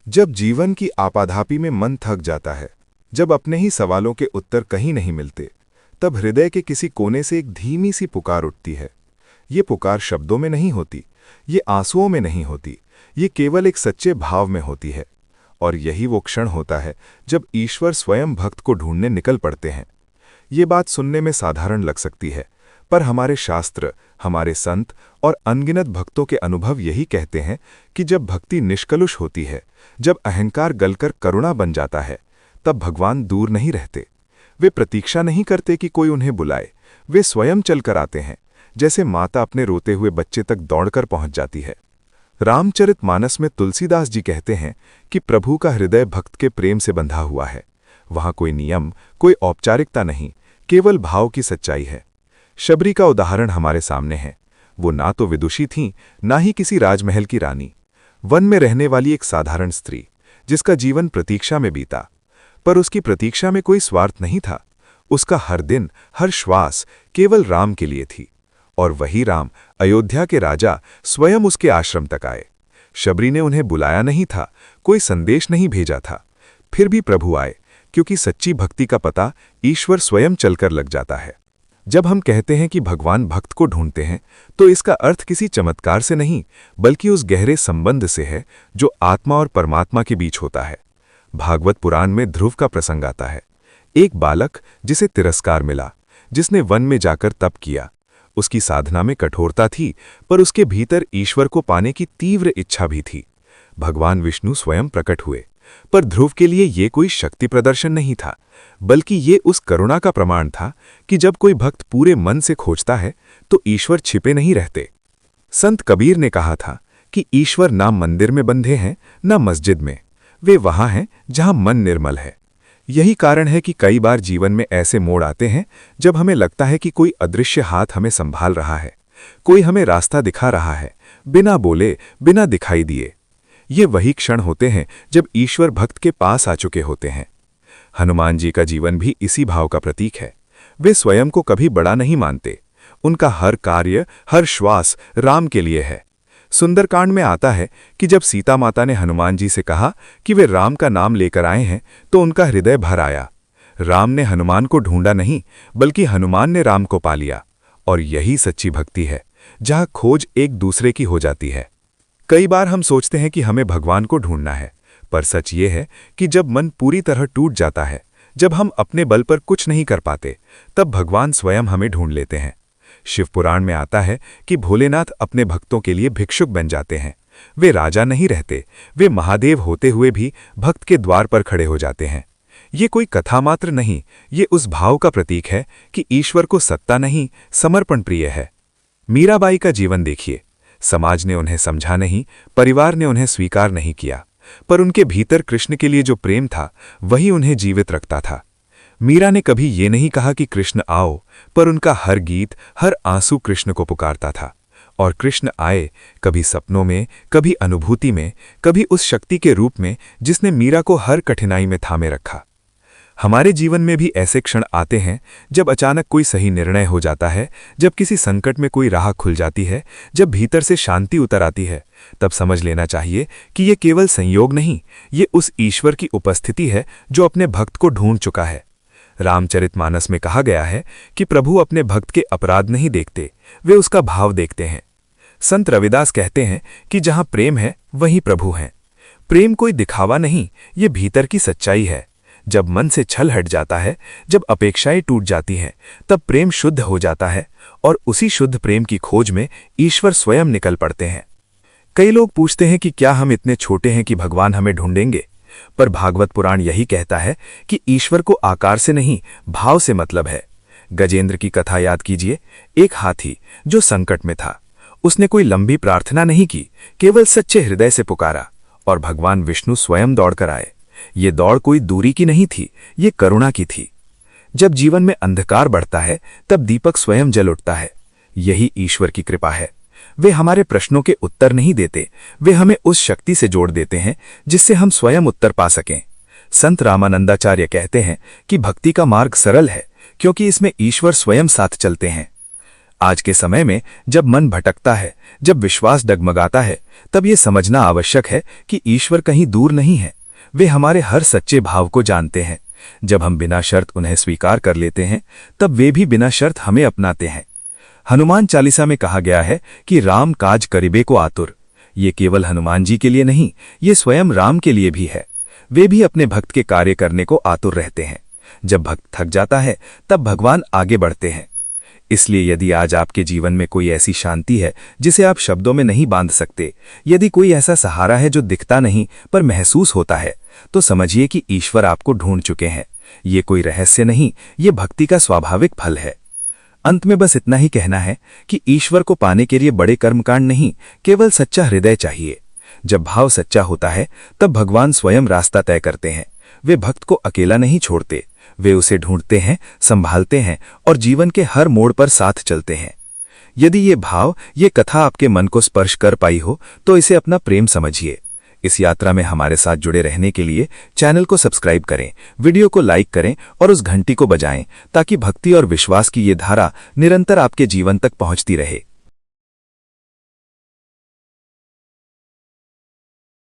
जब जीवन की आपाधापी में मन थक जाता है, जब अपने ही सवालों के उत्तर कहीं नहीं मिलते, तब हृदय के किसी कोने से एक धीमी सी पुकार उठती है। ये पुकार शब्दों में नहीं होती, ये आंसुओं में नहीं होती, ये केवल एक सच्चे भाव में होती है। और यही वो क्षण होता है जब ईश्वर स्वयं भक्त को ढूंढने निकल पड़ते हैं। ये बात सुनने में साधारण लग सकती है, पर हमारे शास्त्र, हमारे संत और अनगिनत भक्तों के अनुभव यही कहते हैं कि जब भक्ति निष्कलुष होती है, जब अहंकार गलकर करुणा बन जाता है, तब भगवान दूर नहीं रहते। वे प्रतीक्षा नहीं करते कि कोई उन्हें बुलाए, वे स्वयं चलकर आते हैं, जैसे माता अपने रोते हुए बच्चे तक दौड़कर पहुंच जाती है। रामचरितमानस में तुलसीदास जी कहते हैं कि प्रभु का हृदय भक्त के प्रेम से बंधा हुआ है। वहां कोई नियम, कोई औपचारिकता नहीं, केवल भाव की सच्चाई है। शबरी का उदाहरण हमारे सामने है। वो ना तो विदुषी थीं, ना ही किसी राजमहल की रानी। वन में रहने वाली एक साधारण स्त्री, जिसका जीवन प्रतीक्षा में बीता। पर उसकी प्रतीक्षा में कोई स्वार्थ नहीं था। उसका हर दिन, हर श्वास केवल राम के लिए थी। और वही राम, अयोध्या के राजा, स्वयं उसके आश्रम तक आए। शबरी ने उन्हें बुलाया नहीं था, कोई संदेश नहीं भेजा था। फिर भी प्रभु आए, क्योंकि सच्ची भक्ति का पता ईश्वर स्वयं चलकर लग जाता है। जब हम कहते हैं कि भगवान भक्त को ढूंढते हैं, तो इसका अर्थ किसी चमत्कार से नहीं, बल्कि उस गहरे संबंध से है जो आत्मा और परमात्मा के बीच होता है। भागवत पुराण में ध्रुव का प्रसंग आता है। एक बालक जिसे तिरस्कार मिला, जिसने वन में जाकर तप किया। उसकी साधना में कठोरता थी, पर उसके भीतर ईश्वर को पाने की तीव्र इच्छा भी थी। भगवान विष्णु स्वयं प्रकट हुए, पर ध्रुव के लिए ये कोई शक्ति प्रदर्शन नहीं था, बल्कि ये उस करुणा का प्रमाण था कि जब कोई भक्त पूरे मन से खोजता है, तो ईश्वर छिपे नहीं रहते। संत कबीर ने कहा था कि ईश्वर ना मंदिर में बंधे हैं, ना मस्जिद में, वे वहां हैं जहां मन निर्मल है। यही कारण है कि कई बार जीवन में ऐसे मोड़ आते हैं जब हमें लगता है कि कोई अदृश्य हाथ हमें संभाल रहा है, कोई हमें रास्ता दिखा रहा है, बिना बोले, बिना दिखाई दिए। ये वही क्षण होते हैं जब ईश्वर भक्त के पास आ चुके होते हैं। हनुमान जी का जीवन भी इसी भाव का प्रतीक है। वे स्वयं को कभी बड़ा नहीं मानते। उनका हर कार्य, हर श्वास राम के लिए है। सुंदरकांड में आता है कि जब सीता माता ने हनुमान जी से कहा कि वे राम का नाम लेकर आए हैं, तो उनका हृदय भर आया। राम ने हनुमान को ढूंढा नहीं, बल्कि हनुमान ने राम को पा लिया। और यही सच्ची भक्ति है, जहां खोज एक दूसरे की हो जाती है। कई बार हम सोचते हैं कि हमें भगवान को ढूंढना है, पर सच ये है कि जब मन पूरी तरह टूट जाता है, जब हम अपने बल पर कुछ नहीं कर पाते, तब भगवान स्वयं हमें ढूंढ लेते हैं। शिव पुराण में आता है कि भोलेनाथ अपने भक्तों के लिए भिक्षुक बन जाते हैं। वे राजा नहीं रहते, वे महादेव होते हुए भी भक्त के द्वार पर खड़े हो जाते हैं। ये कोई कथा मात्र नहीं, ये उस भाव का प्रतीक है कि ईश्वर को सत्ता नहीं, समर्पण प्रिय है। मीराबाई का जीवन देखिए। समाज ने उन्हें समझा नहीं, परिवार ने उन्हें स्वीकार नहीं किया, पर उनके भीतर कृष्ण के लिए जो प्रेम था, वही उन्हें जीवित रखता था। मीरा ने कभी ये नहीं कहा कि कृष्ण आओ, पर उनका हर गीत, हर आंसू कृष्ण को पुकारता था। और कृष्ण आए, कभी सपनों में, कभी अनुभूति में, कभी उस शक्ति के रूप में जिसने मीरा को हर कठिनाई में थामे रखा। हमारे जीवन में भी ऐसे क्षण आते हैं जब अचानक कोई सही निर्णय हो जाता है, जब किसी संकट में कोई राह खुल जाती है, जब भीतर से शांति उतर आती है। तब समझ लेना चाहिए कि ये केवल संयोग नहीं, ये उस ईश्वर की उपस्थिति है जो अपने भक्त को ढूंढ चुका है। रामचरितमानस में कहा गया है कि प्रभु अपने भक्त के अपराध नहीं देखते, वे उसका भाव देखते हैं। संत रविदास कहते हैं कि जहां प्रेम है, वहीं प्रभु हैं। प्रेम कोई दिखावा नहीं, ये भीतर की सच्चाई है। जब मन से छल हट जाता है, जब अपेक्षाएं टूट जाती हैं, तब प्रेम शुद्ध हो जाता है, और उसी शुद्ध प्रेम की खोज में ईश्वर स्वयं निकल पड़ते हैं। कई लोग पूछते हैं कि क्या हम इतने छोटे हैं कि भगवान हमें ढूंढेंगे, पर भागवत पुराण यही कहता है कि ईश्वर को आकार से नहीं, भाव से मतलब है। गजेंद्र की कथा याद कीजिए। एक हाथी जो संकट में था, उसने कोई लंबी प्रार्थना नहीं की, केवल सच्चे हृदय से पुकारा, और भगवान विष्णु स्वयं दौड़कर आए। ये दौड़ कोई दूरी की नहीं थी, ये करुणा की थी। जब जीवन में अंधकार बढ़ता है, तब दीपक स्वयं जल उठता है। यही ईश्वर की कृपा है। वे हमारे प्रश्नों के उत्तर नहीं देते, वे हमें उस शक्ति से जोड़ देते हैं जिससे हम स्वयं उत्तर पा सकें। संत रामानंदाचार्य कहते हैं कि भक्ति का मार्ग सरल है, क्योंकि इसमें ईश्वर स्वयं साथ चलते हैं। आज के समय में जब मन भटकता है, जब विश्वास डगमगाता है, तब ये समझना आवश्यक है कि ईश्वर कहीं दूर नहीं है। वे हमारे हर सच्चे भाव को जानते हैं। जब हम बिना शर्त उन्हें स्वीकार कर लेते हैं, तब वे भी बिना शर्त हमें अपनाते हैं। हनुमान चालीसा में कहा गया है कि राम काज करिबे को आतुर। ये केवल हनुमान जी के लिए नहीं, ये स्वयं राम के लिए भी है। वे भी अपने भक्त के कार्य करने को आतुर रहते हैं। जब भक्त थक जाता है, तब भगवान आगे बढ़ते हैं। इसलिए यदि आज आपके जीवन में कोई ऐसी शांति है जिसे आप शब्दों में नहीं बांध सकते, यदि कोई ऐसा सहारा है जो दिखता नहीं पर महसूस होता है, तो समझिए कि ईश्वर आपको ढूंढ चुके हैं। ये कोई रहस्य नहीं, ये भक्ति का स्वाभाविक फल है। अंत में बस इतना ही कहना है कि ईश्वर को पाने के लिए बड़े कर्मकांड नहीं, केवल सच्चा हृदय चाहिए। जब भाव सच्चा होता है, तब भगवान स्वयं रास्ता तय करते हैं। वे भक्त को अकेला नहीं छोड़ते, वे उसे ढूंढते हैं, संभालते हैं और जीवन के हर मोड़ पर साथ चलते हैं। यदि ये भाव, ये कथा आपके मन को स्पर्श कर पाई हो, तो इसे अपना प्रेम समझिए। इस यात्रा में हमारे साथ जुड़े रहने के लिए चैनल को सब्सक्राइब करें, वीडियो को लाइक करें और उस घंटी को बजाएं, ताकि भक्ति और विश्वास की ये धारा निरंतर आपके जीवन तक पहुंचती रहे।